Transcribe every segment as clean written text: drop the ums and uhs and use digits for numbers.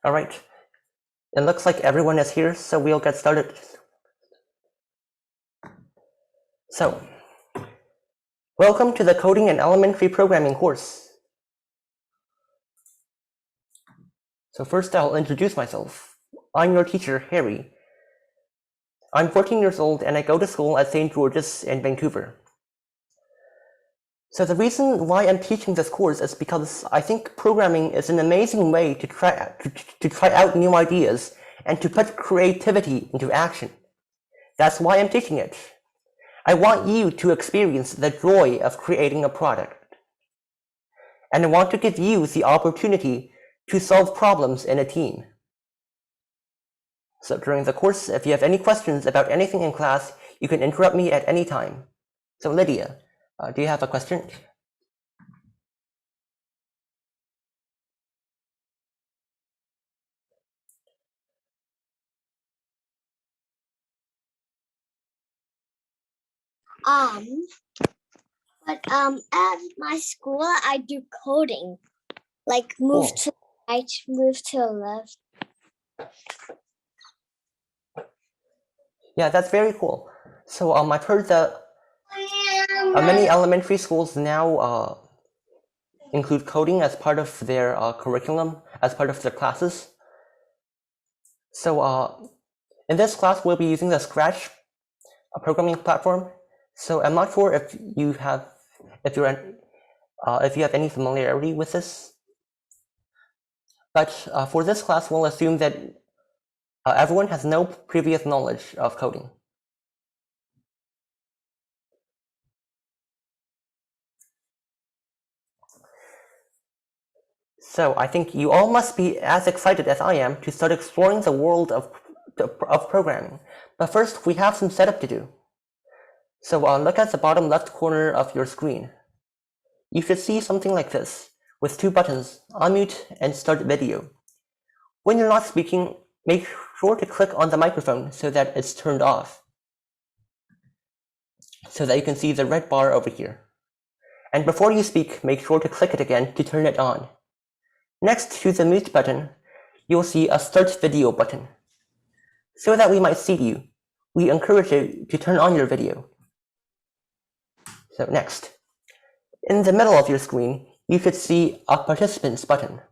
All right. It looks like everyone is here, so we'll get started. So, welcome to the Coding and Elementary Programming course. So first I'll introduce myself. I'm your teacher, Harry. I'm 14 years old and I go to school at St. George's in Vancouver. So the reason why I'm teaching this course is because I think programming is an amazing way to try out new ideas and to put creativity into action. That's why I'm teaching it. I want you to experience the joy of creating a product. And I want to give you the opportunity to solve problems in a team. So during the course, if you have any questions about anything in class, you can interrupt me at any time. So Lydia, do you have a question? At my school, I do coding, like move to the right, move to the left. Yeah, that's very cool. So I've heard that many elementary schools now include coding as part of their curriculum, as part of their classes. So in this class, we'll be using the Scratch programming platform. So I'm not sure if you have any familiarity with this, but for this class, we'll assume that everyone has no previous knowledge of coding. So I think you all must be as excited as I am to start exploring the world of programming. But first, we have some setup to do. So look at the bottom left corner of your screen. You should see something like this, with two buttons, unmute and start video. When you're not speaking, make sure to click on the microphone so that it's turned off, so that you can see the red bar over here. And before you speak, make sure to click it again to turn it on. Next to the mute button, you'll see a start video button. So that we might see you, we encourage you to turn on your video. So next, in the middle of your screen, you should see a participants button.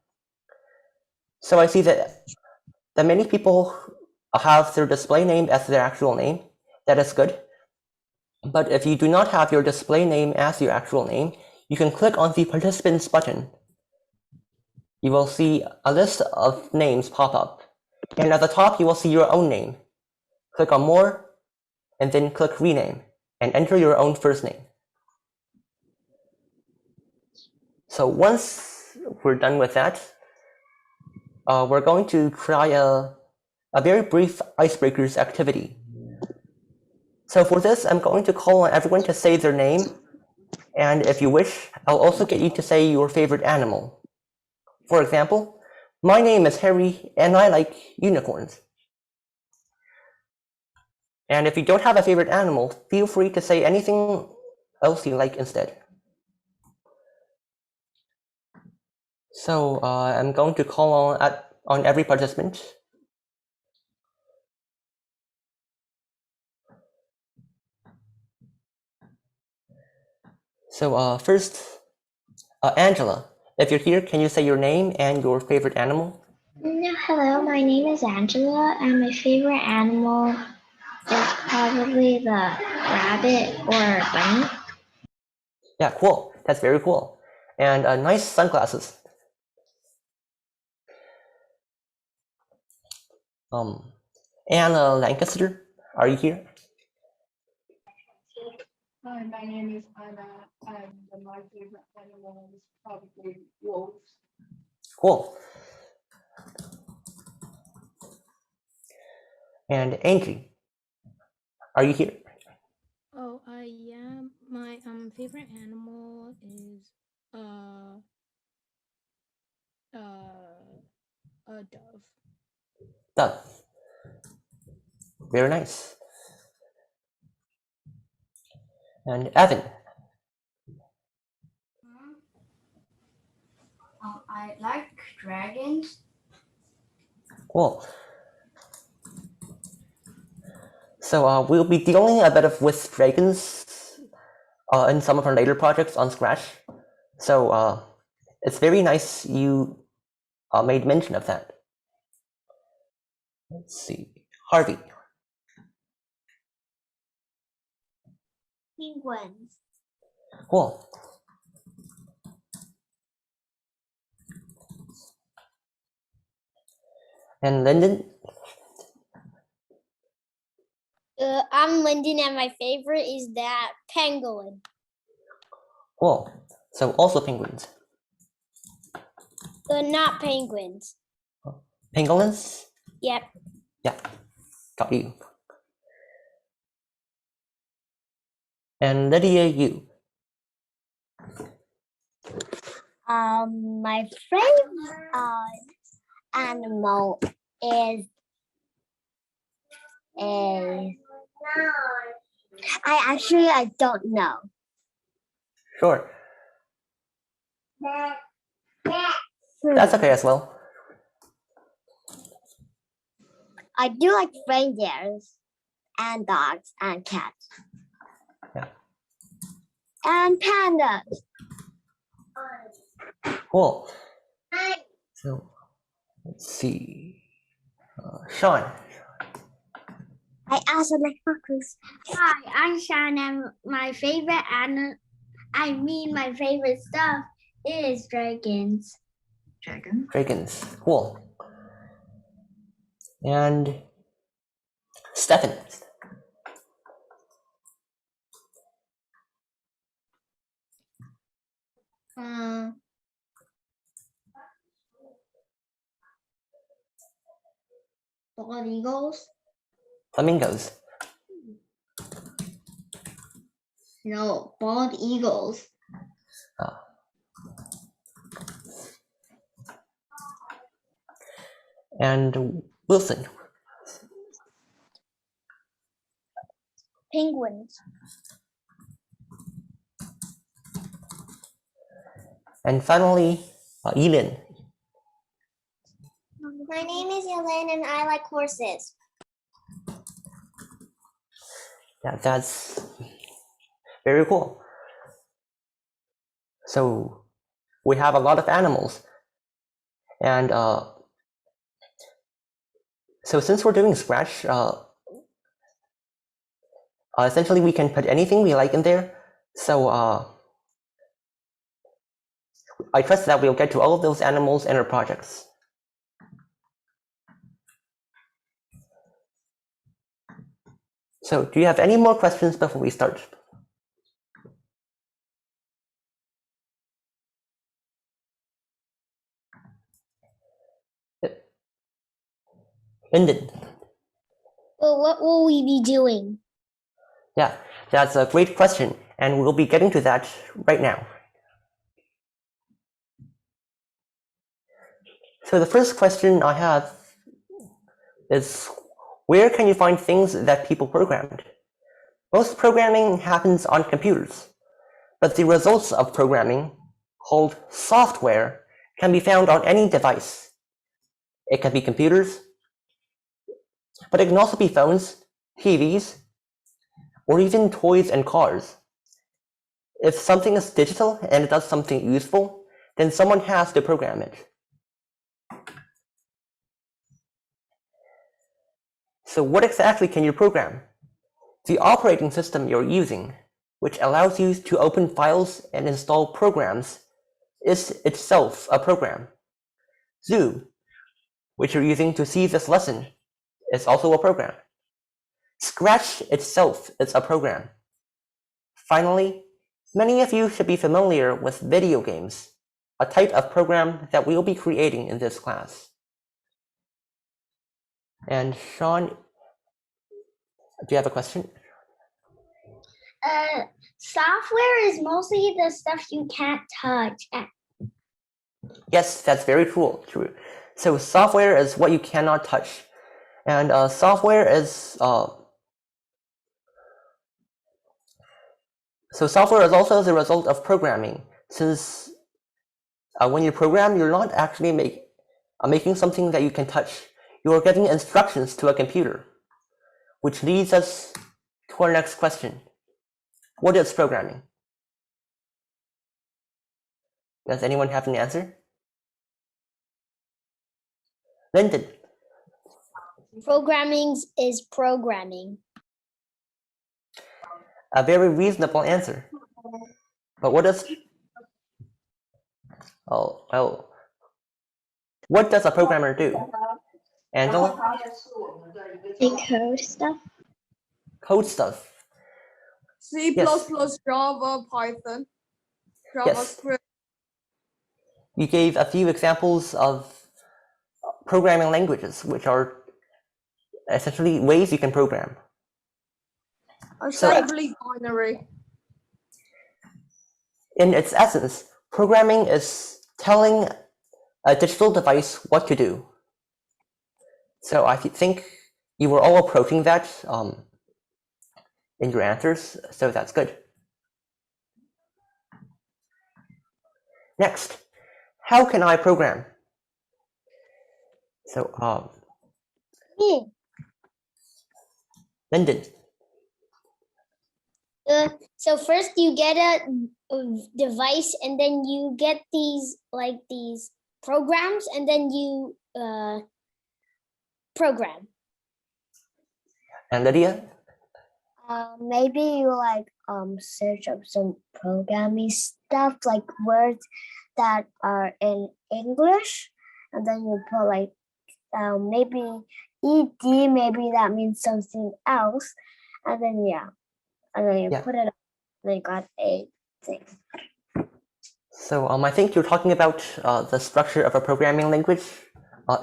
So I see that many people have their display name as their actual name. That is good. But if you do not have your display name as your actual name, you can click on the participants button. You will see a list of names pop up. And at the top, you will see your own name. Click on more, and then click rename, and enter your own first name. So once we're done with that, we're going to try a very brief Icebreakers activity. So for this, I'm going to call on everyone to say their name, and if you wish, I'll also get you to say your favorite animal. For example, my name is Harry, and I like unicorns. And if you don't have a favorite animal, feel free to say anything else you like instead. So I'm going to call on every participant. So first, Angela, if you're here, can you say your name and your favorite animal? Hello, my name is Angela, and my favorite animal is probably the rabbit or bunny. Yeah, cool. That's very cool. And nice sunglasses. Anna Lancaster, are you here? Hi, my name is Anna, and my favorite animal is probably wolves. Cool. And Angie, are you here? Oh, yeah. My favorite animal is a dove. Dove. Very nice. And Evan. I like dragons. Cool. So we'll be dealing a bit with dragons in some of our later projects on Scratch. So it's very nice you made mention of that. Let's see, Harvey. Penguins. Cool. And Lyndon? I'm Lyndon, and my favorite is that penguin. Cool. So also penguins. Not penguins. Pangolins? Yep. Yeah, got you. And Lydia, you. My favorite animal is I don't know. Sure. That's okay as well. I do like reindeers and dogs and cats. Yeah. And pandas. Cool. So let's see. Sean. I also like buckles. Hi, I'm Sean, and my favorite my favorite stuff is dragons. Dragons. Cool. And Stefan. Bald eagles? Flamingos. No, bald eagles. And Wilson. Penguins. And finally, Elin. My name is Elaine, and I like horses. Yeah, that's very cool. So we have a lot of animals. And so since we're doing Scratch, essentially we can put anything we like in there. So I trust that we'll get to all of those animals in our projects. So do you have any more questions before we start? Lyndon. Well, what will we be doing? Yeah, that's a great question, and we'll be getting to that right now. So the first question I have is, where can you find things that people programmed? Most programming happens on computers, but the results of programming, called software, can be found on any device. It can be computers, but it can also be phones, TVs, or even toys and cars. If something is digital and it does something useful, then someone has to program it. So what exactly can you program? The operating system you're using, which allows you to open files and install programs, is itself a program. Zoom, which you're using to see this lesson, is also a program. Scratch itself is a program. Finally, many of you should be familiar with video games, a type of program that we'll be creating in this class. And Sean, do you have a question? Software is mostly the stuff you can't touch. Yes, that's very true. So software is what you cannot touch. And software is also the result of programming, since when you program, you're not actually making something that you can touch. you are giving instructions to a computer, which leads us to our next question. What is programming? Does anyone have an answer? Lyndon. Programming is programming. A very reasonable answer. But what does what does a programmer do? Angela? They code stuff. Code stuff. C++, Yes. Java, Python, Yes. JavaScript. You gave a few examples of programming languages, which are essentially ways you can program. Assembly binary. In its essence, programming is telling a digital device what to do. So I think you were all approaching that in your answers, so that's good. Next, how can I program? So, Lyndon. So first you get a device, and then you get these programs, and then you program. And Lydia? Maybe you search up some programming stuff, like words that are in English, and then you put maybe ED, maybe that means something else, and then and then you put it up, and then you got a thing. So I think you're talking about the structure of a programming language.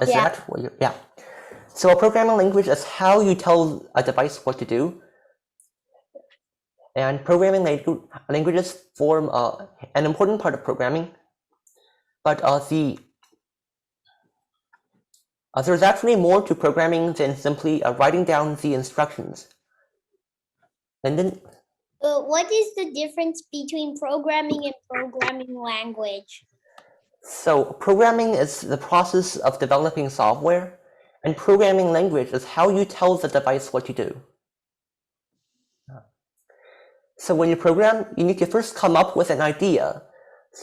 Is that what you? Yeah. So a programming language is how you tell a device what to do. And programming languages form an important part of programming. But there's actually more to programming than simply writing down the instructions. And then, what is the difference between programming and programming language? so programming is the process of developing software, and programming language is how you tell the device what to do. So when you program, you need to first come up with an idea.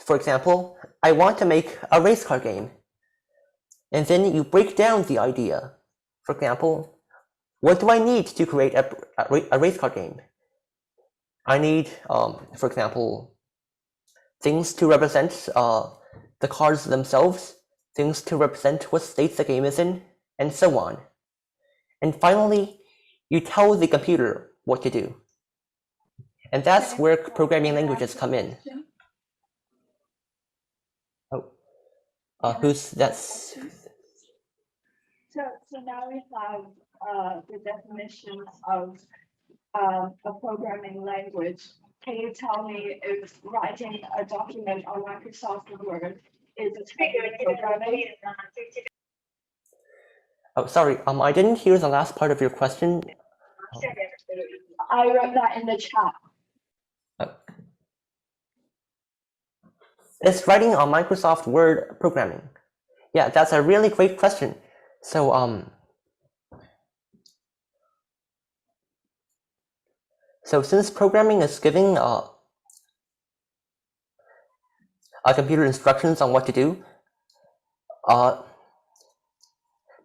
For example, I want to make a race car game. And then you break down the idea. For example, what do I need to create a race car game? I need, for example, things to represent the cars themselves, things to represent what state the game is in, and so on. And finally, you tell the computer what to do. And that's where programming languages come in. Who's that's? So now we have the definitions of a programming language. Can you tell me if writing a document on Microsoft Word is a type of programming? Oh, sorry. I didn't hear the last part of your question. I wrote that in the chat. Is writing on Microsoft Word programming? Yeah, that's a really great question. So since programming is giving a computer instructions on what to do,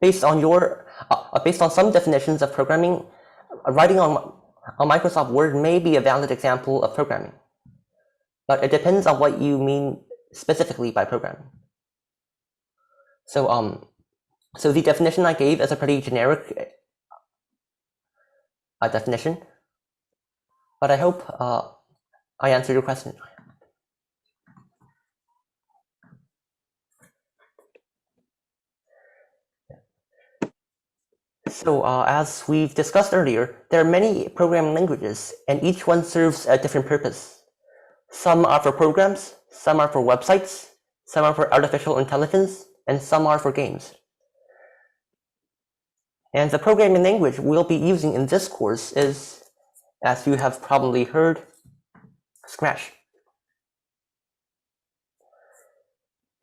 based on some definitions of programming, writing on Microsoft Word may be a valid example of programming. But it depends on what you mean specifically by programming. So the definition I gave is a pretty generic definition, but I hope I answered your question. So as we've discussed earlier, there are many programming languages, and each one serves a different purpose. Some are for programs, some are for websites, some are for artificial intelligence, and some are for games. And the programming language we'll be using in this course is, as you have probably heard, Scratch.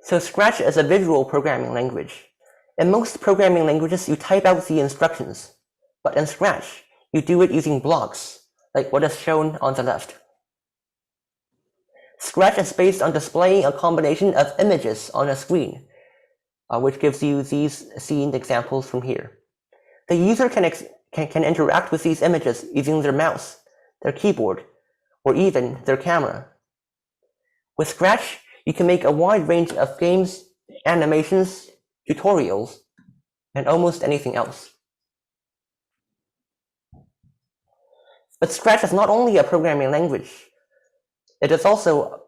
So Scratch is a visual programming language. In most programming languages, you type out the instructions, but in Scratch, you do it using blocks, like what is shown on the left. Scratch is based on displaying a combination of images on a screen, which gives you these scene examples from here. The user can interact with these images using their mouse, their keyboard, or even their camera. With Scratch, you can make a wide range of games, animations, tutorials, and almost anything else. But Scratch is not only a programming language, it is also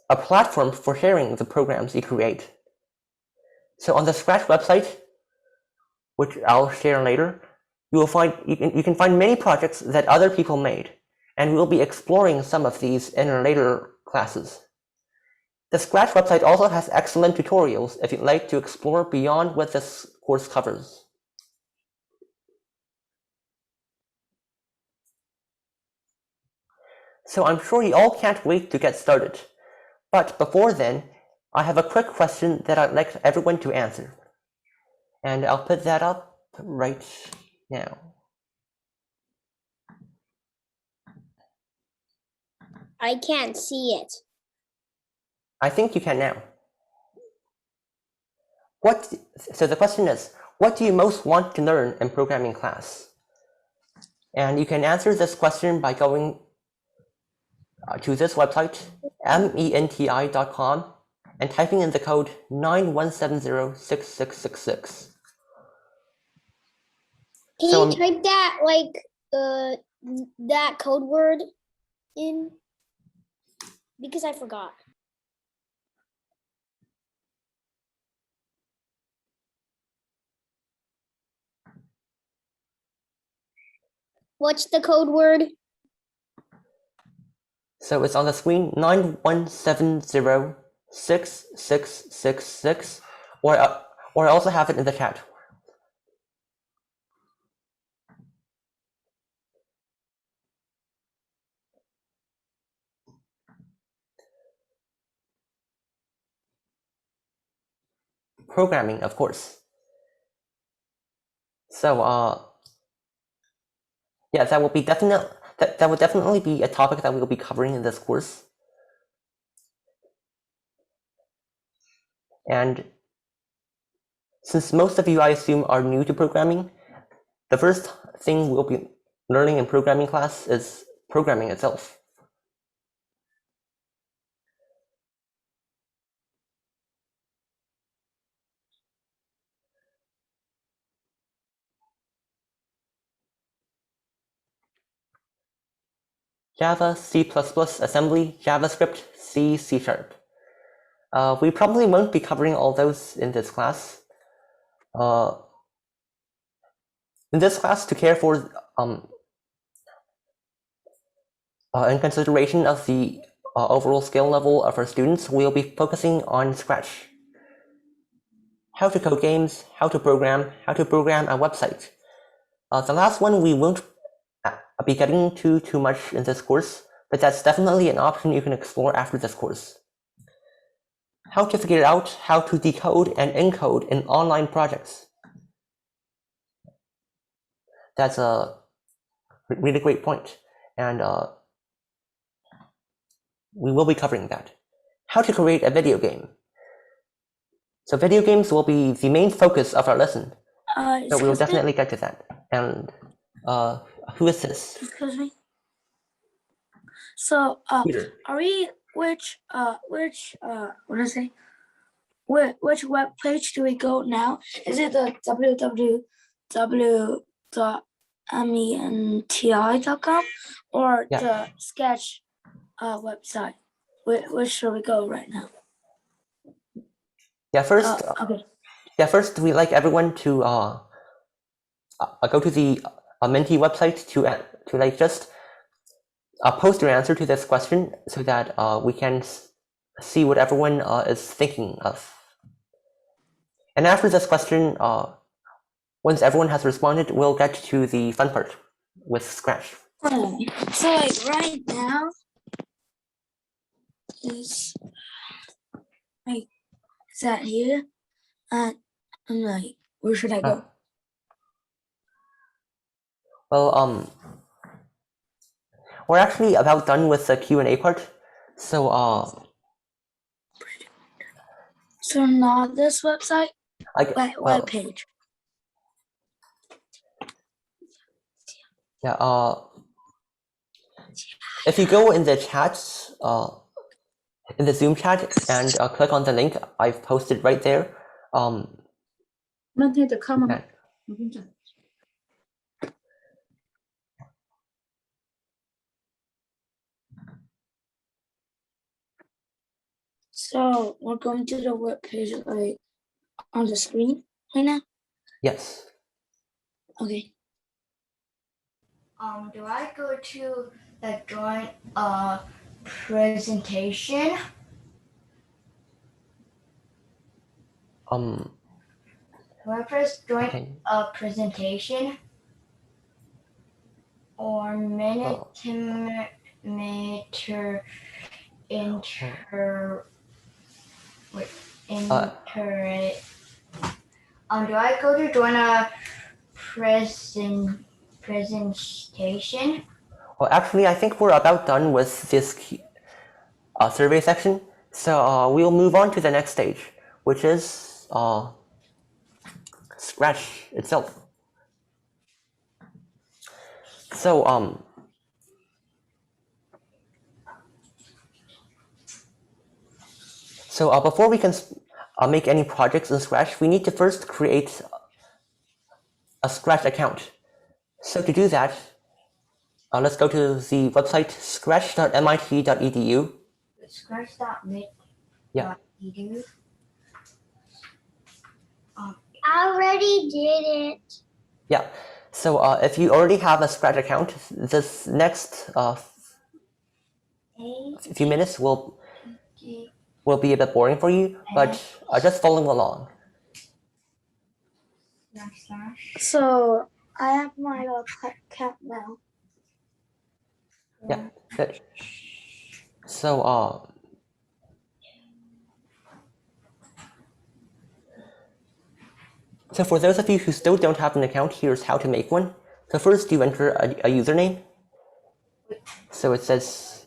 a platform for sharing the programs you create. So on the Scratch website, which I'll share later, you can find many projects that other people made, and we'll be exploring some of these in later classes. The Scratch website also has excellent tutorials if you'd like to explore beyond what this course covers. So I'm sure you all can't wait to get started. But before then, I have a quick question that I'd like everyone to answer. And I'll put that up right now. I can't see it. I think you can now. So the question is, what do you most want to learn in programming class? And you can answer this question by going to this website, menti.com, and typing in the code 91706666. Can So you type that that code word in? Because I forgot. What's the code word? So it's on the screen, 91706666, or I also have it in the chat. Programming, of course. So yeah, that will definitely be a topic that we will be covering in this course. And since most of you, I assume, are new to programming, the first thing we'll be learning in programming class is programming itself. Java, C++, assembly, JavaScript, C, C#. We probably won't be covering all those in this class. In this class, to care for in consideration of the overall skill level of our students, we'll be focusing on Scratch. How to code games, how to program a website. The last one we won't be getting to too much in this course, but that's definitely an option you can explore after this course. How to figure out how to decode and encode in online projects. That's a really great point, and we will be covering that. How to create a video game. So video games will be the main focus of our lesson, so we'll definitely get to that. And who is this? Excuse me. So, Peter. are we which which web page do we go now? Is it the www.menti.com or the Sketch website? Which should we go right now? Yeah, first. Okay. Yeah, first we like everyone to go to the Menti website to like just post your answer to this question so that we can see what everyone is thinking of. And after this question, once everyone has responded, we'll get to the fun part with Scratch. So like right now is that here, and I'm like, where should I go? Well, we're actually about done with the Q&A part. So, So not this website, well, web page. yeah, if you go in the chats, in the Zoom chat and click on the link I've posted right there, yeah. So we're going to the web page like on the screen right now. Yes. Okay. Do I go to the join presentation? Do I press join Okay. a presentation? Or Mentimeter inter wait, inter do I go to join a presentation? Well, actually, I think we're about done with this survey section. So we'll move on to the next stage, which is Scratch itself. So before we can make any projects in Scratch, we need to first create a Scratch account. So to do that, let's go to the website scratch.mit.edu. Scratch.mit.edu. Yeah. I already did it. Yeah. So if you already have a Scratch account, this next few minutes will be a bit boring for you, but just following along. So I have my account now. Yeah, good. So so for those of you who still don't have an account, here's how to make one. So first you enter a username. So it says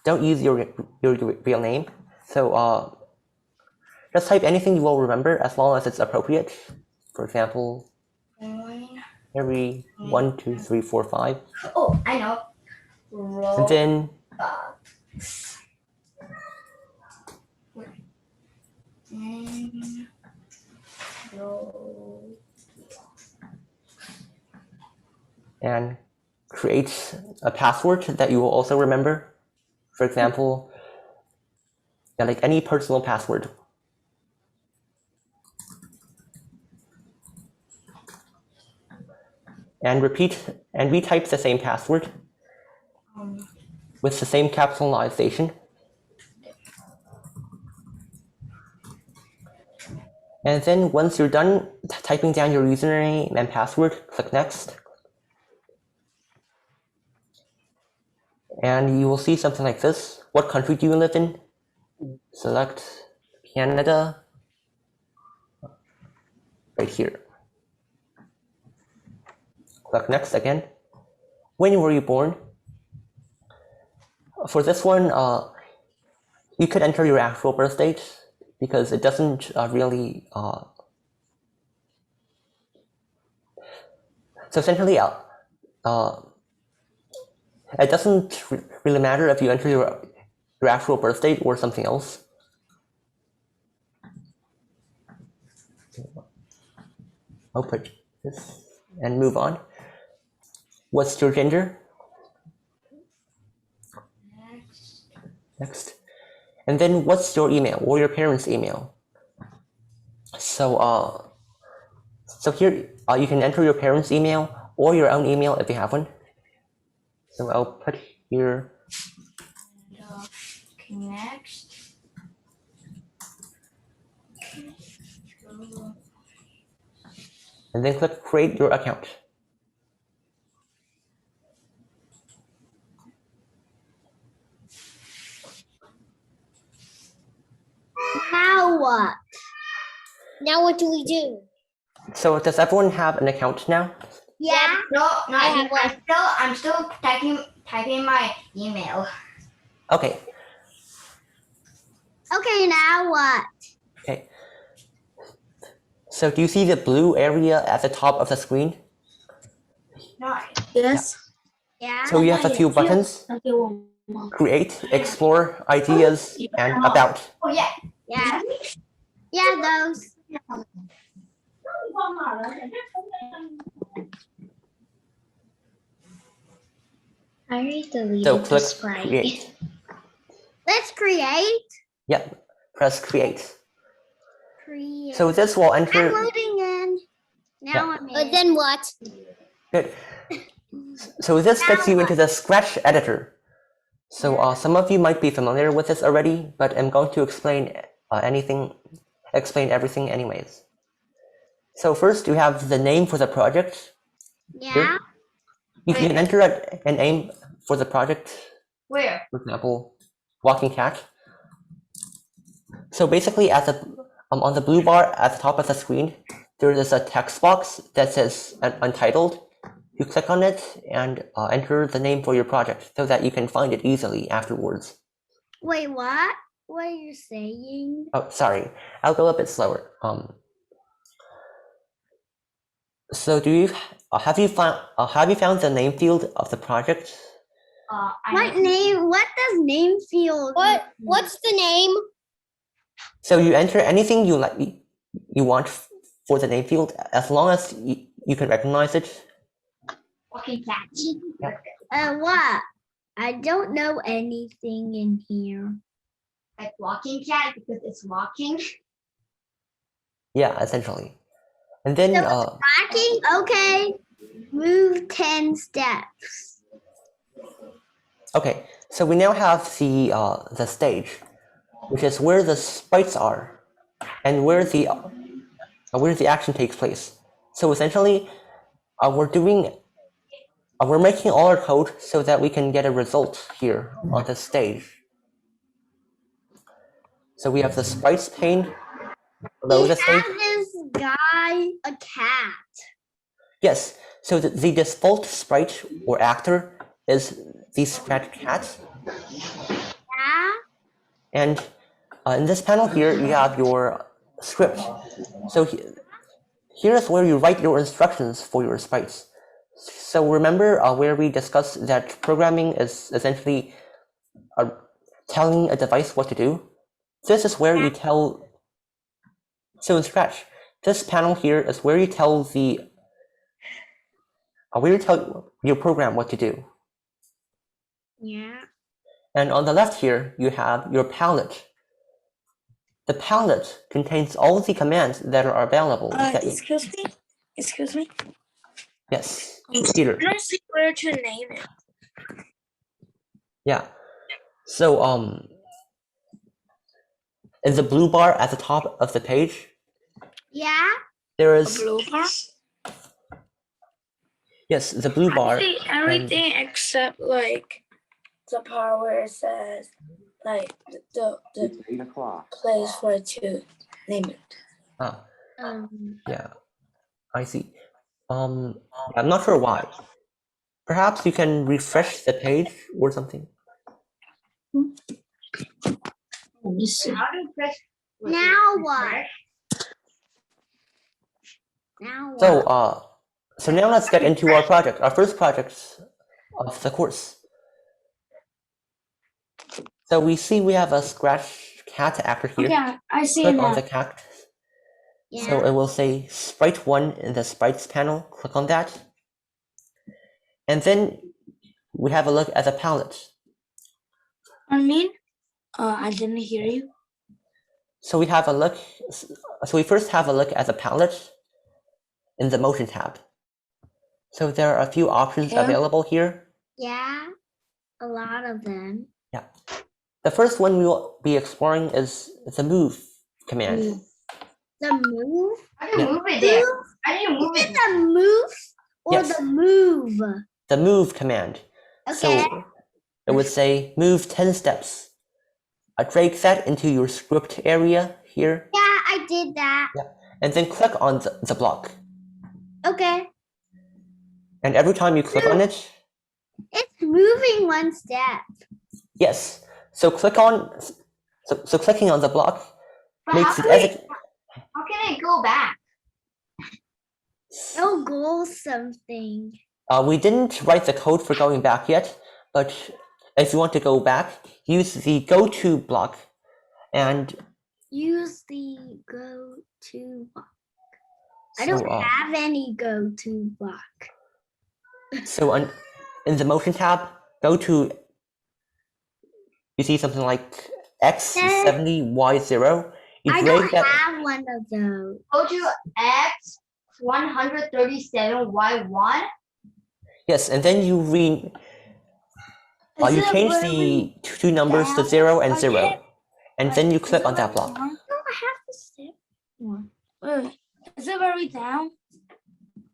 don't use your real name. So just type anything you will remember as long as it's appropriate. For example, every 1, 2, 3, 4, 5. Oh, I know. And then and create a password that you will also remember. For example, yeah, like any personal password. And repeat and retype the same password with the same capitalization. And then once you're done typing down your username and password, click next. And you will see something like this. What country do you live in? Select Canada right here. Click next again. When were you born? For this one, you could enter your actual birth date because it doesn't really. So essentially, it doesn't really matter if you enter your actual birth date or something else. I'll put this and move on. What's your gender? Next. And then what's your email or your parents' email? So here you can enter your parents' email or your own email if you have one. So I'll put here. Next. And then click create your account. Now what? Now what do we do? So does everyone have an account now? Yeah. No, I not have yet. I'm still typing my email. Okay. Okay, now what? Okay. So do you see the blue area at the top of the screen? Not Yes. Yeah. So you have a few buttons: Okay, one more. Create, Explore, Ideas, and About. Oh yeah. Yeah. Yeah, those. I already deleted So the click sprite. Create. Let's create. Yep. Press Create. Create. So this will I'm enter. loading in. Now Yeah. I'm in. But then what? Good. So this gets you into the Scratch editor. So some of you might be familiar with this already, but I'm going to explain everything anyways. So first you have the name for the project. Yeah. Here. You can enter a name for the project. Where? For example, Walking Cat. So basically, at the on the blue bar at the top of the screen, there is a text box that says Untitled. You click on it and enter the name for your project so that you can find it easily afterwards. Wait, what? What are you saying? Oh, sorry, I'll go a bit slower. So have you found the name field of the project? What name? What does name field? What's the name? So you enter anything you want for the name field, as long as you can recognize it. Walking cat. What? I don't know anything in here. Like walking cat because it's walking. Yeah, essentially. And then Tracking? Okay. Move 10 steps. okay, so we now have the stage, which is where the sprites are, and where the action takes place. So essentially, we're making all our code so that we can get a result here on the stage. So we have the sprites pane below the stage. Have this guy a cat. Yes, so the default sprite or actor is the Scratch cat. Yeah. And in this panel here, you have your script. So here is where you write your instructions for your sprites. So remember where we discussed that programming is essentially telling a device what to do? This is where you tell. So in Scratch, this panel here is where you tell your program what to do. Yeah. And on the left here, you have your palette. The palette contains all the commands that are available. Excuse me? Excuse me? Yes, Peter. I don't see where to name it. Yeah. So in the blue bar at the top of the page, Yeah. there A is blue bar? yes, the blue bar. I see everything except like the part where it says like the place for it to name it. Yeah, I see. I'm not sure why. Perhaps you can refresh the page or something. Let me see. How to press. Now what? Now what? So now let's get into our project, our first project of the course. So we have a Scratch cat actor here. Yeah, I see Click now. on the cat. Yeah. So it will say Sprite 1 in the Sprites panel. Click on that. And then we have a look at the palette. I didn't hear you. So we first have a look at the palette in the motion tab. So there are a few options available here. Yeah. A lot of them. Yeah. The first one we will be exploring is the move command. The move? How do you move it there? How do you move Is it? it the move or Yes. the move? The move command. Okay. So it would say move 10 steps. Drag that into your script area here. Yeah, I did that. and then click on the block. Okay. And every time you click on it, It's moving one step. yes. So clicking on the block But makes how it can as I, how can I go back? It'll go something. we didn't write the code for going back yet, but if you want to go back, use the go to block and Use the go to block. I so, don't have any go to block. so in the motion tab, go to, you see something like X70, Y0. You I drag don't that. have one of those. Go to X 137 Y1. Yes, and then you Is you it change where the we two numbers to down? 0 and I 0, can't- and then you Is click it on that where block. down? No, I have the step one. Is it very down?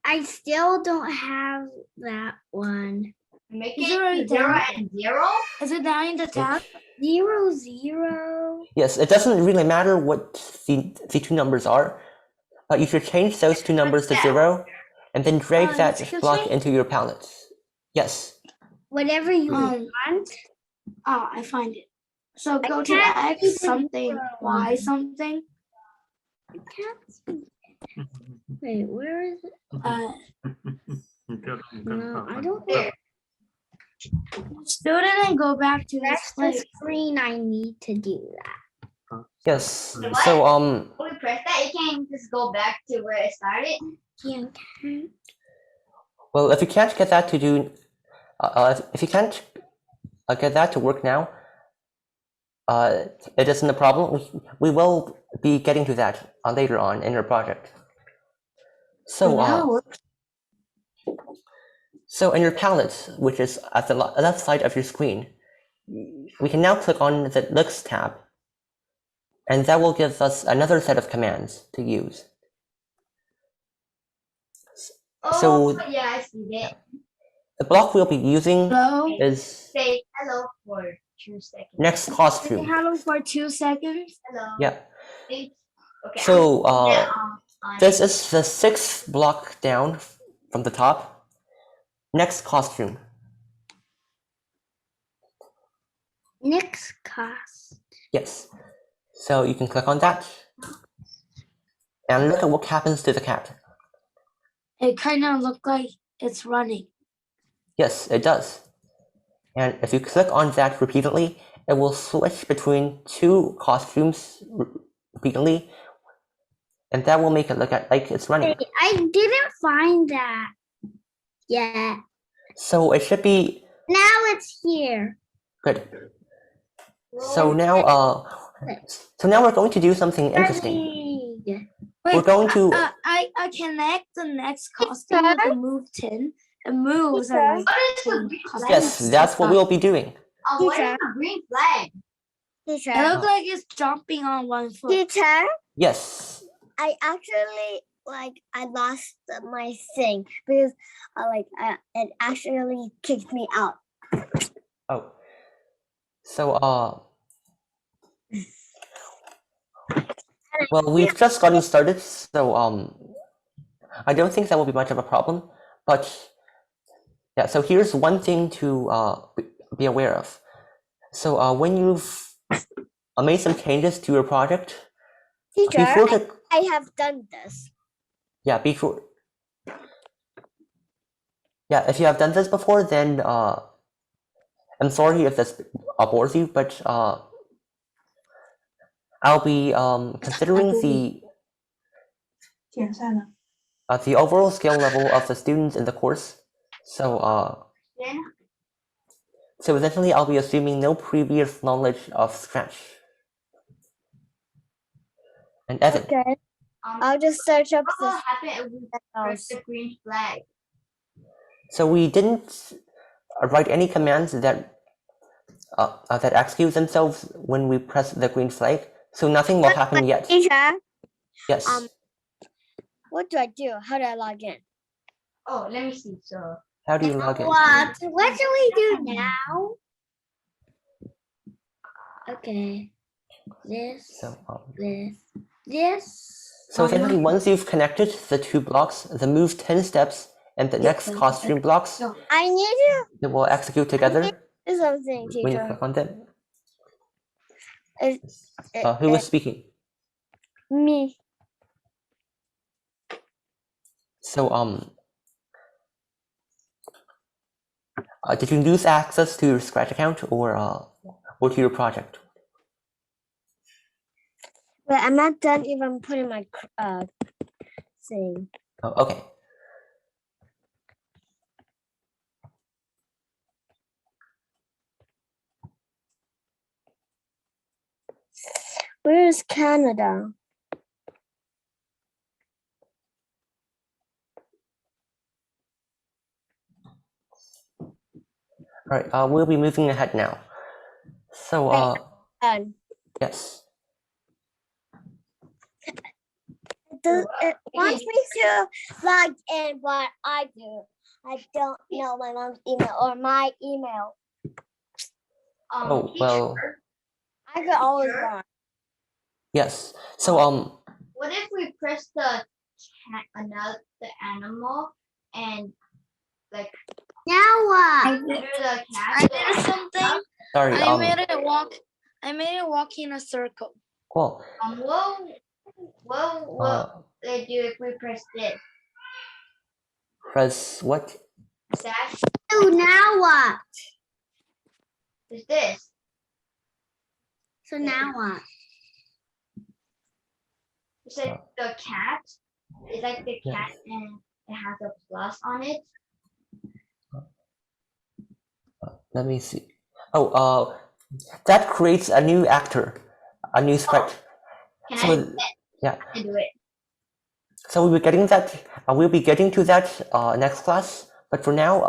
I still don't have that one. Make Is it it already 0 down? and 0. Is it down in the tab? 0, 0. Yes, it doesn't really matter what the two numbers are, but you should change those two numbers to 0, and then drag that excuse block me? into your palette. Yes. Whatever you Um, want. Oh, I find it. So go to can't see X the something, zero Y one. something. I can't see. Wait, where is it? No, I don't know. Student and go back to this That's the place. screen I need to do that. Yes. What? So When we press that, it can just go back to where it started. Can't. well, if you can't get that to do, if you can't get that to work now, it isn't a problem. We will be getting to that later on in your project. So, so in your palette, which is at the left side of your screen, we can now click on the Looks tab, and that will give us another set of commands to use. Oh, So yeah, I see it. the block we'll be using Hello? is Say hello for 2 seconds. next Say costume. hello for 2 seconds. Hello. Yeah. Thanks. Okay. So on this is the 6th block down from the top. Next costume. Next cost. Yes. So you can click on that. And look at what happens to the cat. It kind of look like it's running. Yes, it does. And if you click on that repeatedly, it will switch between two costumes repeatedly. And that will make it look like it's running. Wait, I didn't find that yet. So it should be Now it's here. good. So now we're going to do something interesting. Wait, We're going to I connect the next costume with the move 10. It moves and What is the green flag? yes, that's what we'll be doing. What is the green flag? Teacher. It looks like it's jumping on one foot. Teacher, Yes. I actually I lost my thing because it actually kicked me out. Oh. So well, we've just gotten started, so I don't think that will be much of a problem. But yeah, so here's one thing to be aware of. So when you've made some changes to your project, Teacher, be sure to I have done this. yeah, be sure. Yeah, if you have done this before, then I'm sorry if this bores you, but I'll be considering the overall skill level of the students in the course. So so essentially, I'll be assuming no previous knowledge of Snatch. And Evan. Okay. I'll just search up What will the happen if we press the green flag? So we didn't write any commands that execute themselves when we press the green flag. So nothing will happen yet. teacher. Yes. What do I do? How do I log in? Oh, let me see. So How do you log in? What? What do we do now? Okay. This. So This. So essentially, once you've connected the two blocks, the move 10 steps and the next costume blocks, I need they will execute together to do something, when you teacher. click on them. It- Who was speaking? Me. So did you lose access to your Scratch account or to your project? But I'm not done even putting my thing. Oh, okay. Where is Canada? All right. We'll be moving ahead now. So Done. yes. It wants me to log in, but I don't know my mom's email or my email. Oh well. I could always log. Yes. So What if we press the animal and like Now what? enter the cat? I did something. sorry. I made it walk in a circle. Cool. What will they do if we press this? Press what? That Oh, now what? is this. So now what? It says the cat. It's like the cat and it has a plus on it. Let me see. Oh, that creates a new actor, a new sprite. Can So I do that? yeah. I can do it. So we'll be getting that. We'll be getting to that next class. But for now,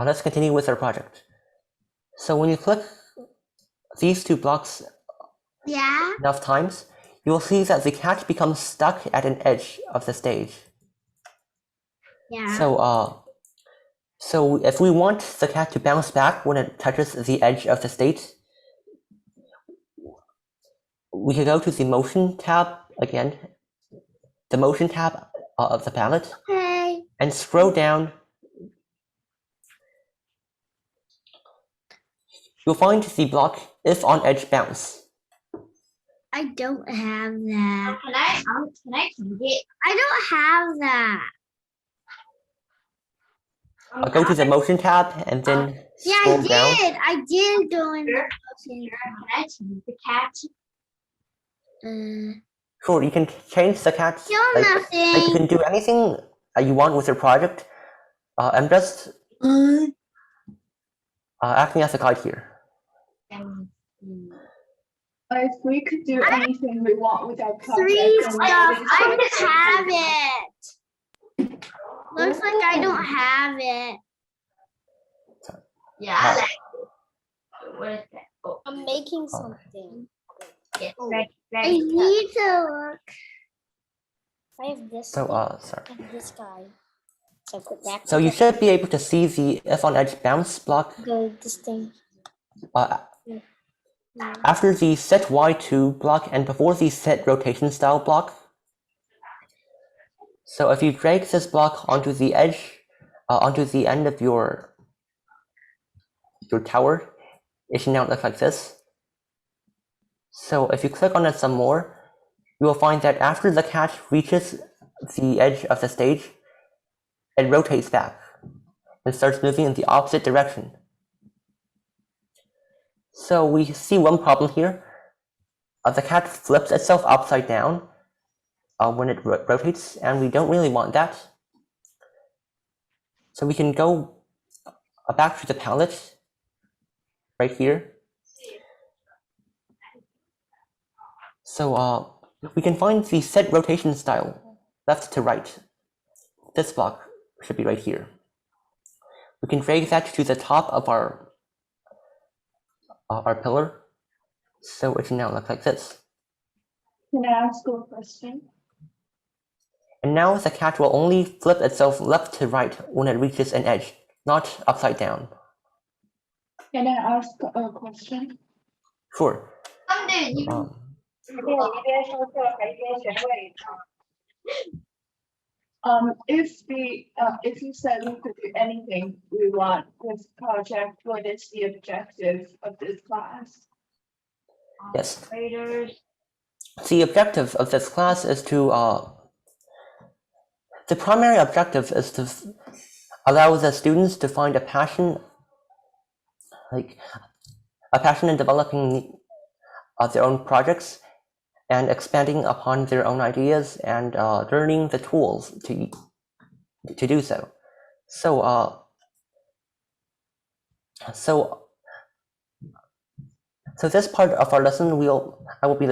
let's continue with our project. So when you click these two blocks Yeah. enough times, you will see that the cat becomes stuck at an edge of the stage. Yeah. So if we want the cat to bounce back when it touches the edge of the stage, we can go to the motion tab again, the motion tab of the palette, Okay. and scroll down. You'll find the block if on edge bounce. I don't have that. Can I change it? I don't have that. Go to the motion tab and then scroll down. I did go in the Can I change the cat? Sure, you can change the cat. Still Like, you nothing. can do anything you want with your project. I'm just acting as a guide here. If we could do anything we want with our project, Three then stuff. that is I what don't have it. Looks like I don't have it. Yeah. What is that? Oh, I'm making something. yes. I need to look. I have this. So sorry. And this guy. So put that. So you should be able to see the if on edge bounce block Go this thing. after the set Y2 block and before the set rotation style block. So if you drag this block onto the edge, onto the end of your tower, it should now look like this. So if you click on it some more, you will find that after the cat reaches the edge of the stage, it rotates back and starts moving in the opposite direction. So we see one problem here. The cat flips itself upside down when it rotates, and we don't really want that. So we can go back to the palette right here. So we can find the set rotation style left to right. This block should be right here. We can drag that to the top of our pillar, so it should now look like this. Can I ask you a question? And now the cat will only flip itself left to right when it reaches an edge, not upside down. Can I ask a question? Sure. If you said we could do anything we want with project, what is the objective of this class? Yes. Graders. The objective of this class is to the primary objective is to allow the students to find a passion, in developing their own projects and expanding upon their own ideas and learning the tools to do so. So this part of our lesson I will be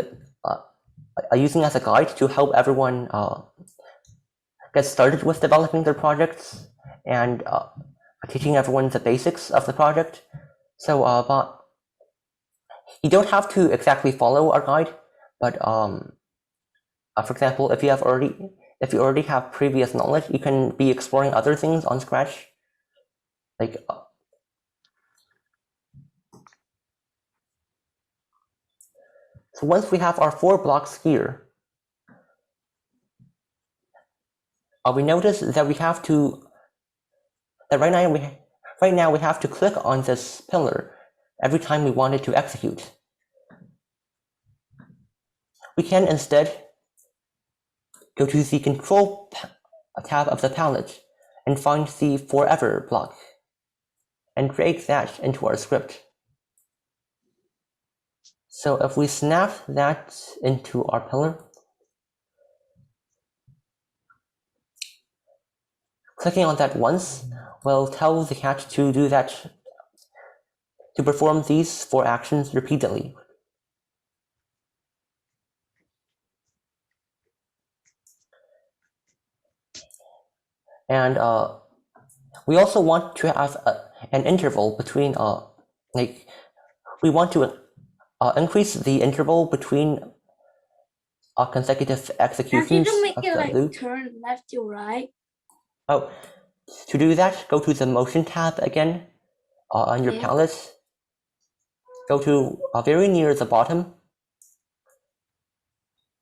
using as a guide to help everyone get started with developing their projects and teaching everyone the basics of the project. So but you don't have to exactly follow our guide, but for example, if you already have previous knowledge, you can be exploring other things on Scratch. So once we have our 4 blocks here, we notice that right now we have to click on this pillar every time we want it to execute. We can instead go to the Control tab of the palette and find the Forever block and drag that into our script. So if we snap that into our pillar, clicking on that once will tell the cat to do that, to perform these 4 actions repeatedly. And we also want to have an interval between, we want to increase the interval between consecutive executions Can you make of it the like loop. turn left to right? Oh, to do that, go to the Motion tab again on your palette. Go to very near the bottom.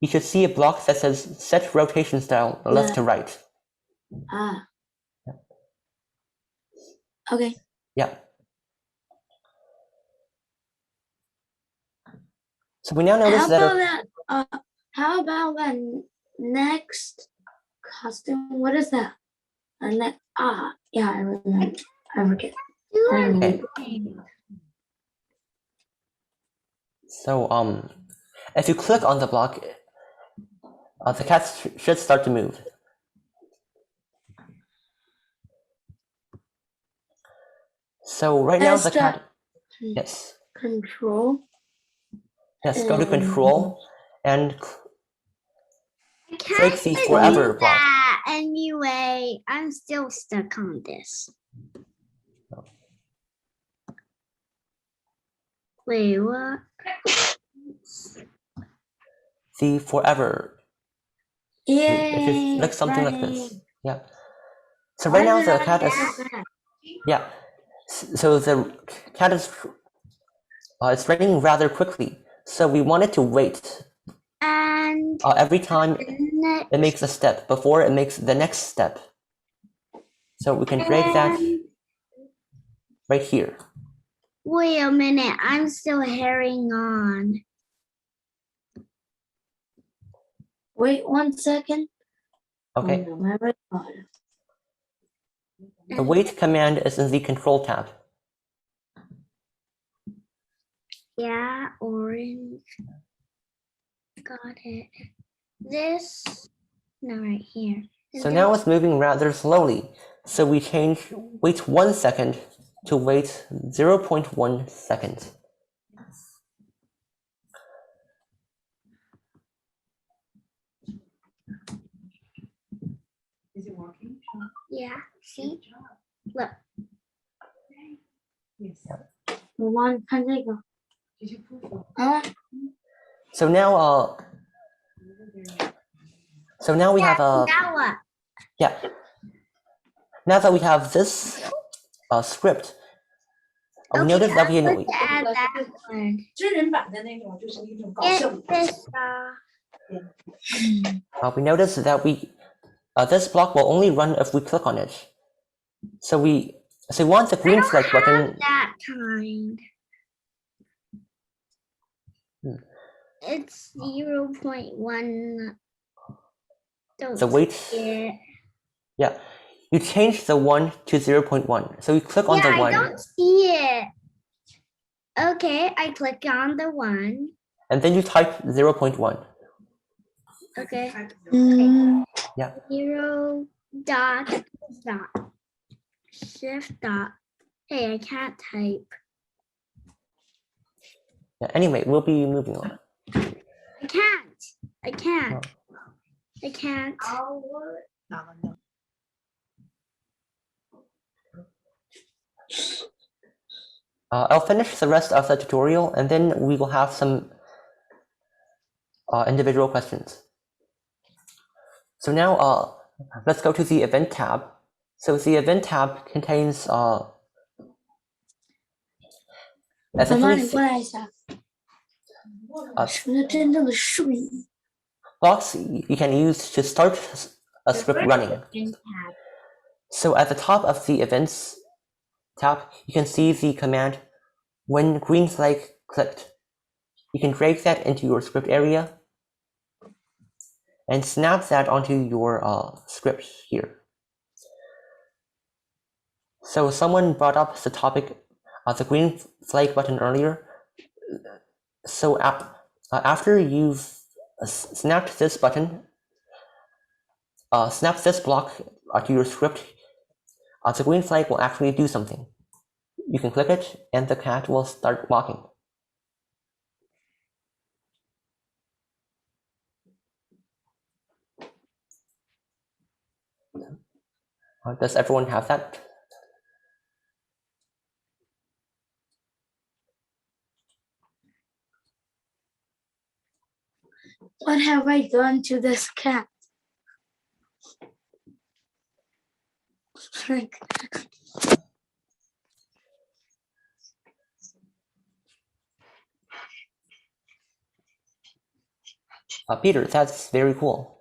You should see a block that says Set Rotation Style Left to Right. Ah. Okay. Yeah. So we now notice how about that next costume? What is that? Yeah, I remember. I forget. Okay. So if you click on the block, the cat should start to move. So right now the cat, yes. Control. Yes, go to Control and click the Forever block. Anyway, I'm still stuck on this. Wait, what? The Forever. Yeah. If you click something like this. Yeah. So right now the cat is. Yeah. So the cat is. It's running rather quickly. So we wanted to wait. And every time it makes a step before it makes the next step. So we can drag that right here. Wait a minute, I'm still hanging on. Wait 1 second. Okay. The wait command is in the Control tab. Yeah, orange. Got it. This, no, right here. So now it's moving rather slowly. So we wait 1 second to wait 0.1 second. Is it working? Yeah, see? Look. Yes. Did you proof? So now we have Now what? yeah. Now that we have this script, we noticed that we Let's add that one. 真人版的那种，就是一种搞 Get 笑。 this. we noticed that this block will only run if we click on it. So we want the green flag button. That kind. It's 0.1. Don't The weight. see it. Yeah, you change the 1 to 0.1. So you click on the I 1. don't see it. Okay, I click on the 1. And then you type 0.1. Okay. Yeah. 0 dot dot. Shift dot. Hey, I can't type. Yeah, anyway, we'll be moving on. I can't. I can't. I can't. I'll finish the rest of the tutorial and then we will have some individual questions. So now let's go to the event tab. So the event tab contains blocks you can use to start a script running. So at the top of the events tab, you can see the command when green flag clicked. You can drag that into your script area and snap that onto your script here. So someone brought up the topic of the green flag button earlier. So after you've snapped this button, snap this block to your script, the green flag will actually do something. You can click it and the cat will start walking. Does everyone have that? What have I done to this cat? Peter, that's very cool.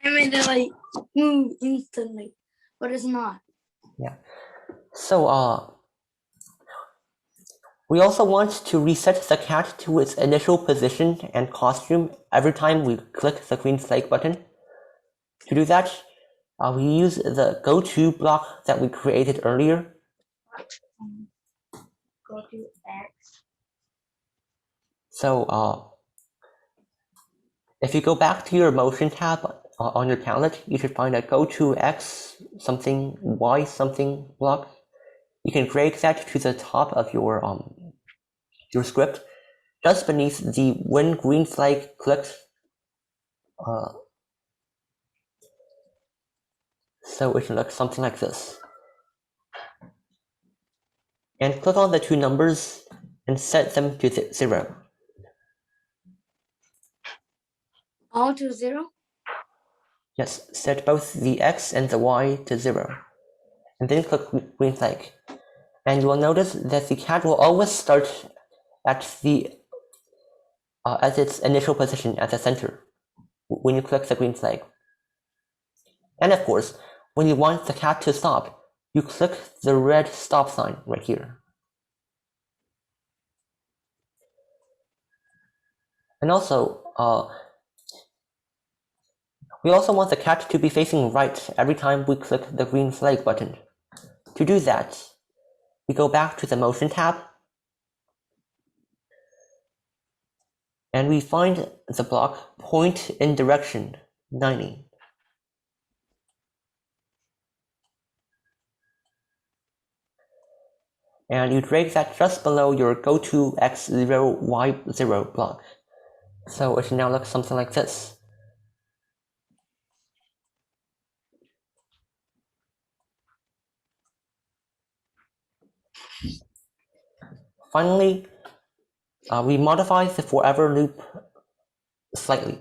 I made it like move instantly, but it's not. Yeah. So we also want to reset the cat to its initial position and costume every time we click the green flag button. To do that, we use the go to block that we created earlier. Go to X. So if you go back to your motion tab on your tablet, you should find a go to X something Y something block. You can drag that to the top of your script, just beneath the when green flag clicked. So it should look something like this. And click on the two numbers and set them to 0. All to 0? Yes, set both the X and the Y to 0. And then click green flag. And you will notice that the cat will always start at its initial position at the center when you click the green flag. And of course, when you want the cat to stop, you click the red stop sign right here. And also, we also want the cat to be facing right every time we click the green flag button. To do that, we go back to the motion tab and we find the block point in direction 90. And you drag that just below your go to X0 Y0 block. So it should now look something like this. Finally, we modify the forever loop slightly.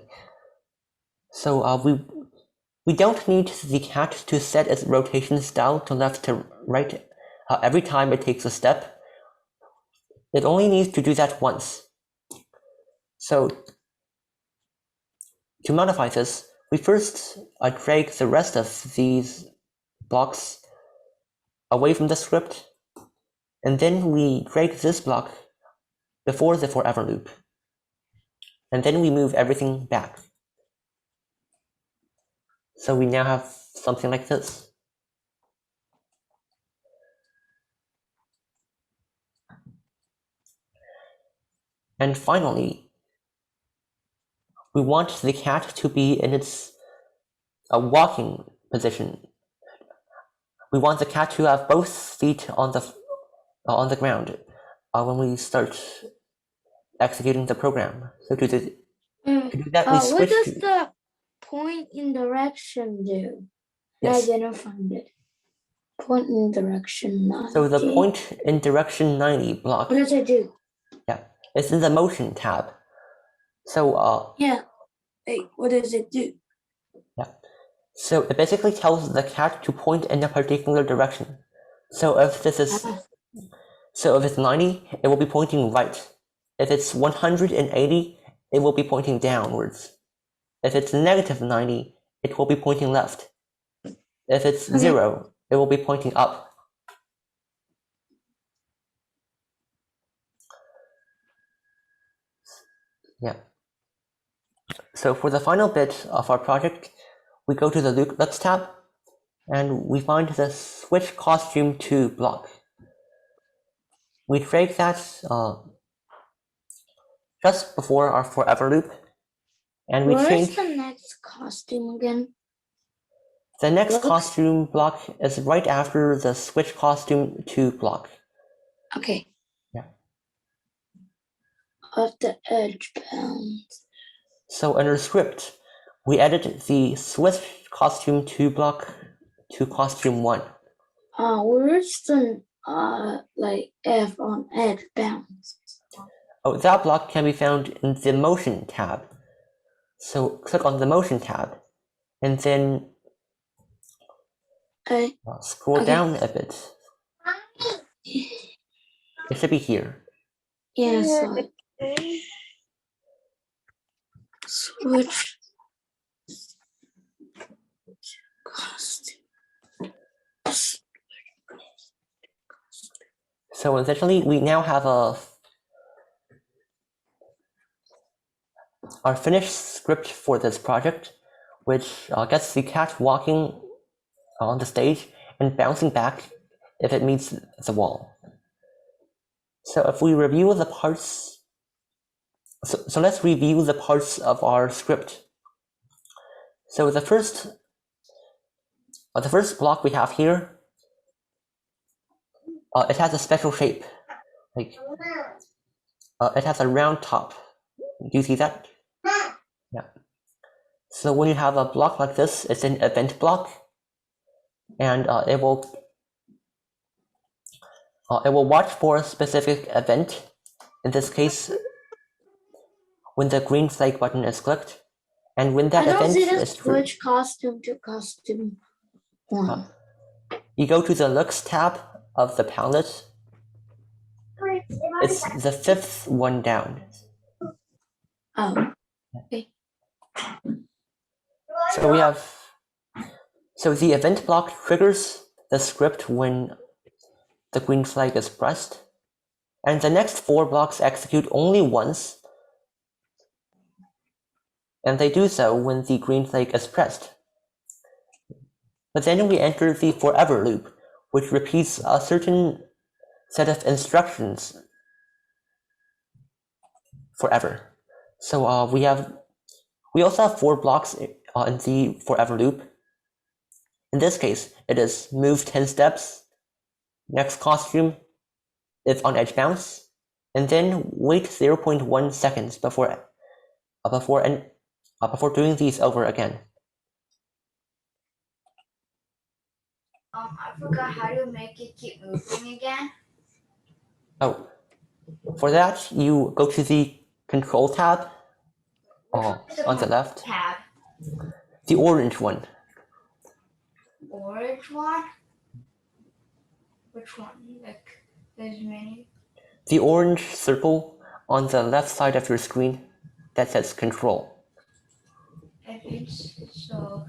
So we don't need the cat to set its rotation style to left to right every time it takes a step, it only needs to do that once. So to modify this, we first drag the rest of these blocks away from the script, and then we drag this block before the forever loop, and then we move everything back. So we now have something like this. And finally, we want the cat to be in its walking position. We want the cat to have both feet on the ground when we start executing the program. So to do that, we What switch does to... the point in direction do? Yes. I didn't find it. Point in direction 90. So the point in direction 90 block. What does it do? Yeah, it's in the motion tab. So yeah. Wait, what does it do? Yeah. So it basically tells the cat to point in a particular direction. So if this is so if it's 90, it will be pointing right. If it's 180, it will be pointing downwards. If it's negative 90, it will be pointing left. If it's 0, it will be pointing up. Yeah. So for the final bit of our project, we go to the Looks tab, and we find the Switch Costume to block. We drag that just before our forever loop, and we change. Where's the next costume again? The next Looks? costume block is right after the Switch Costume to block. Okay. Yeah. Of the edge bounds. So in our script, we edit the Switch Costume to block to costume 1. Where's the like F on edge bounds? Oh, that block can be found in the motion tab. So click on the motion tab, and then scroll down a bit. It should be here. Yeah, so switch costume. So essentially, we now have our finished script for this project, which gets the cat walking on the stage and bouncing back if it meets the wall. So if we review the parts, so let's review the parts of our script. So the first block we have here, it has a special shape, like it has a round top. Do you see that? Yeah. So when you have a block like this, it's an event block, and it will watch for a specific event. In this case, when the green flag button is clicked, and when that event is switch costume to costume 1. You go to the Looks tab of the palette. It's the 5th one down. Oh, okay. So we have, so the event block triggers the script when the green flag is pressed, and the next 4 blocks execute only once, and they do so when the green flag is pressed. But then we enter the forever loop, which repeats a certain set of instructions forever. So we also have 4 blocks in the forever loop. In this case, it is move 10 steps, next costume, if on edge bounce, and then wait 0.1 seconds before doing these over again. I forgot how to make it keep moving again. Oh, for that, you go to the Control tab on the left. Tab. The orange one. Orange one. Which one? Like, there's many. The orange circle on the left side of your screen that says control. If it's so,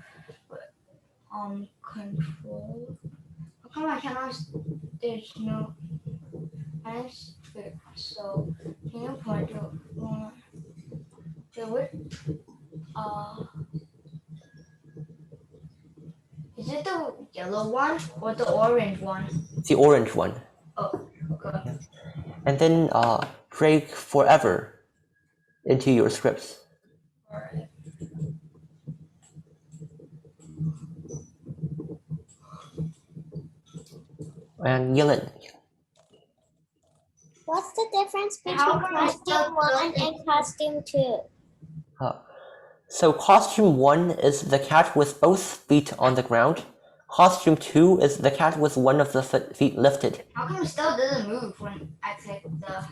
control. How come I cannot? There's no. Let's fix. So, can you point to one? Do it. Is it the yellow one or the orange one? The orange one. Oh, okay. And then drag forever into your scripts. Alright. And Yelin. What's the difference between How come I costume still 1 and costume 2? So costume 1 is the cat with both feet on the ground. Costume 2 is the cat with one of the feet lifted. How come it still doesn't move when I click the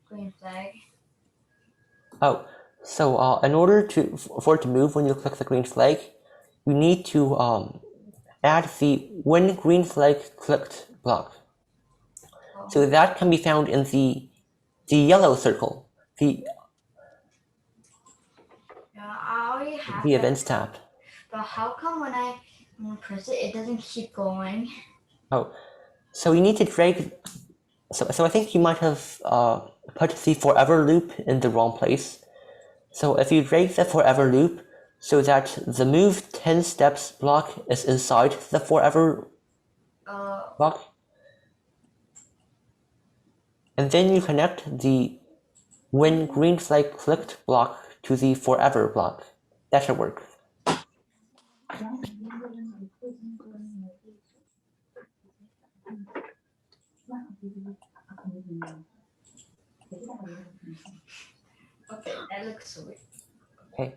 green flag? Oh, so in order for it to move when you click the green flag, you need to add the when green flag clicked block. So that can be found in the yellow circle, the I already have the that, events tab. but how come when I press it, it doesn't keep going? Oh, so you need to drag. So I think you might have put the forever loop in the wrong place. So if you drag the forever loop so that the move 10 steps block is inside the forever block, and then you connect the when green flag clicked block to the forever block. That should work. Okay, that looks sweet. Okay.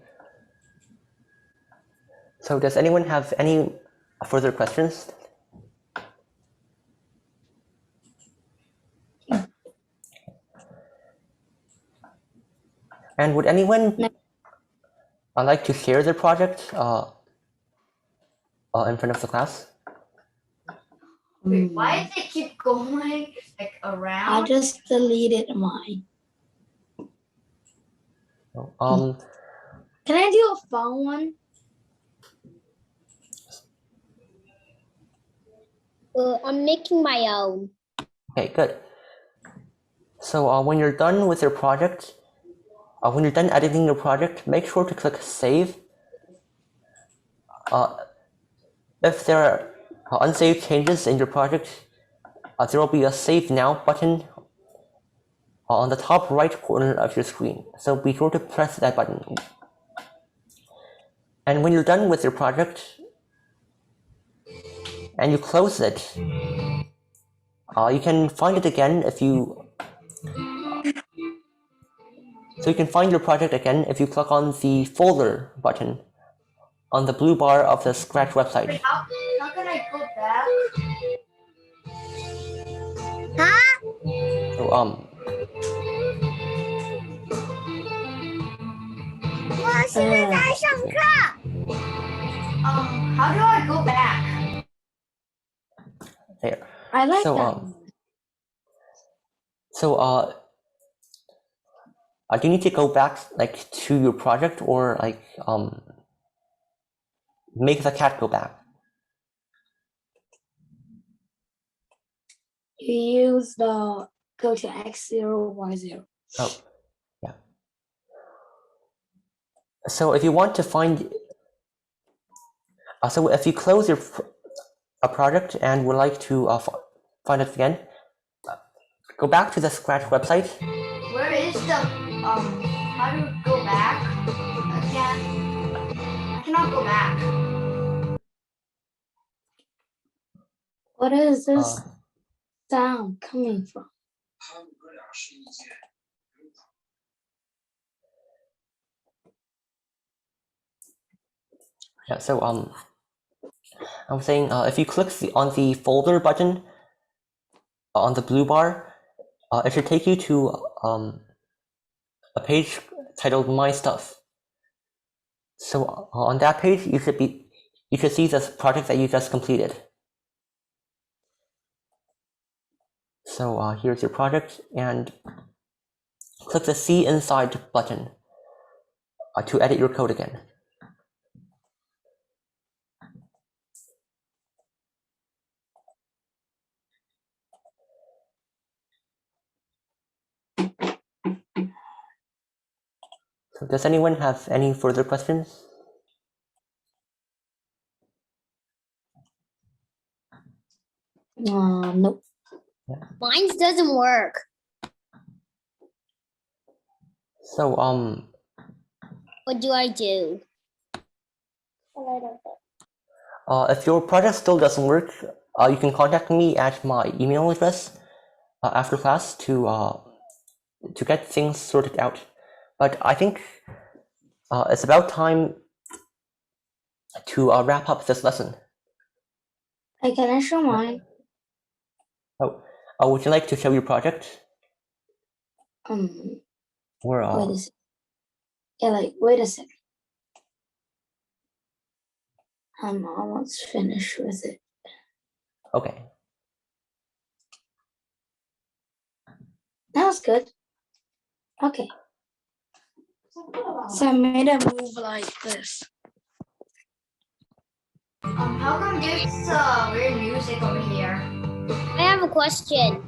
So does anyone have any further questions? And would anyone like to share their project in front of the class? Wait, why does it keep going like around? I just deleted mine. Can I do a fun one? I'm making my own. Okay, good. So when you're done with your project, when you're done editing your project, make sure to click Save. If there are unsaved changes in your project, there will be a Save Now button on the top right corner of your screen. So be sure to press that button. And when you're done with your project and you close it, you can find it again if you. So you can find your project again if you click on the folder button on the blue bar of the Scratch website. Wait, how can I go back? So 我现在在上课。 how do I go back? there. I like So that. do you need to go back like to your project or like make the cat go back? You use the go to X0, Y0. Oh, yeah. So if you want to find, so if you close your project and would like to find it again, go back to the Scratch website. Where is the how do we go back? I cannot go back. What is this sound coming from? Yeah, so I'm saying if you click on the folder button on the blue bar, it should take you to a page titled My Stuff. So on that page, you should see this project that you just completed. So here's your project, and click the See Inside button to edit your code again. So does anyone have any further questions? Nope. Mine doesn't work. So What do I do? if your project still doesn't work, you can contact me at my email address after class to get things sorted out. But I think it's about time to wrap up this lesson. Hey, can I show mine? Oh, would you like to show your project? Or Wait a second. Yeah, wait a second. I'm almost finished with it. okay. That was good. Okay. So I made a move like this. How come there's weird music over here? I have a question.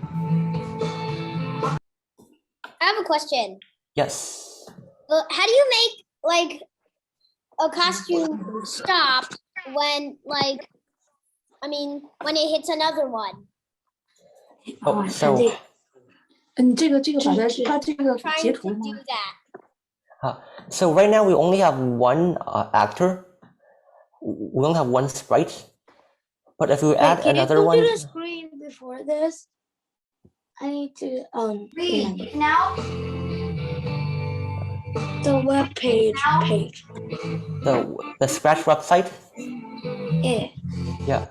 Yes. How do you make like a costume stop when when it hits another one? Oh, so 这个把它这个 Trying 截 to 图吗？ do that. so right now we only have one actor. We only have one sprite. But if we add Can another you go one, to the screen before this? I need to Read now. the web page. the Scratch website. Yeah. Yeah.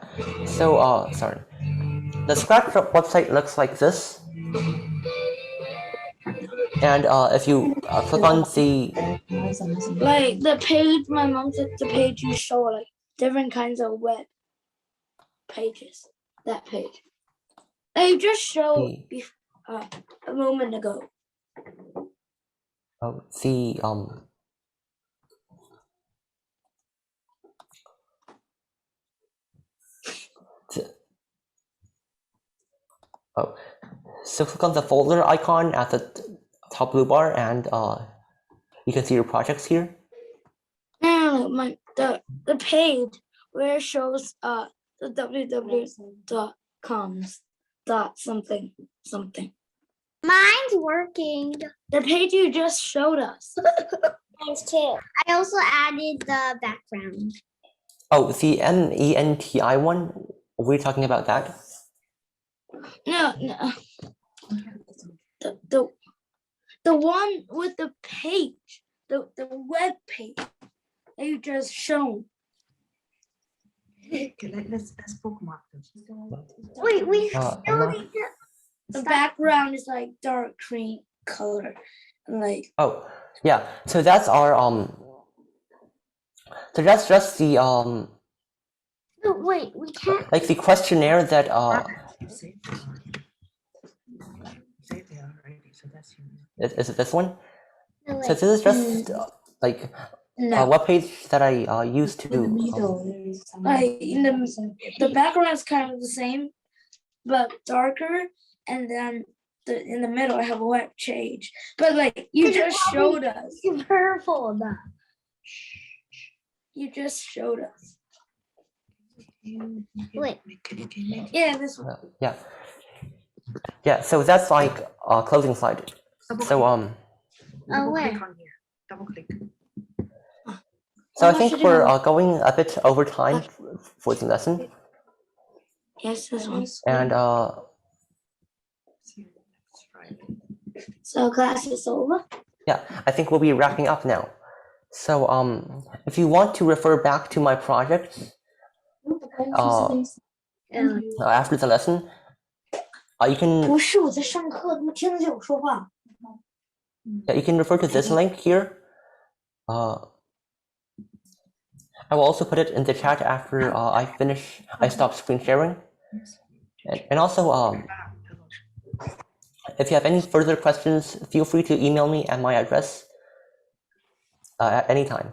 So sorry. The Scratch website looks like this. And if you click on the Like the page, my mom said the page you show like different kinds of web pages. That page. I just showed a moment ago. So click on the folder icon at the top blue bar, and you can see your projects here. No, the page where it shows the www.coms dot something. Mine's working. The page you just showed us. Mine's too. I also added the background. Oh, the MENTI one? We're talking about that? No. The one with the page, the web page that you just shown. Let's bookmark them. Wait, we still need to. The background is like dark green color, like. Oh, yeah. So that's our So that's just the No, wait, we can't. like the questionnaire that Say they are ready, so that's you. is it this one? No, So this is just like a web page that I used to Like in the background is kind of the same, but darker, and then in the middle I have a web page. But like you just showed us. Purple. You just showed us. Wait. Yeah, this one. Yeah. So that's like a closing slide. So Oh, Double wait. click on here. Double click. So I think we're going a bit over time for the lesson, Yes, this one. and See you next Friday. So class is over. yeah, I think we'll be wrapping up now. So if you want to refer back to my project after the lesson, you can 不是我在上课，怎么听得见我说话？ you can refer to this link here. I will also put it in the chat after I stop screen sharing, and also If you have any further questions, feel free to email me at my address at any time.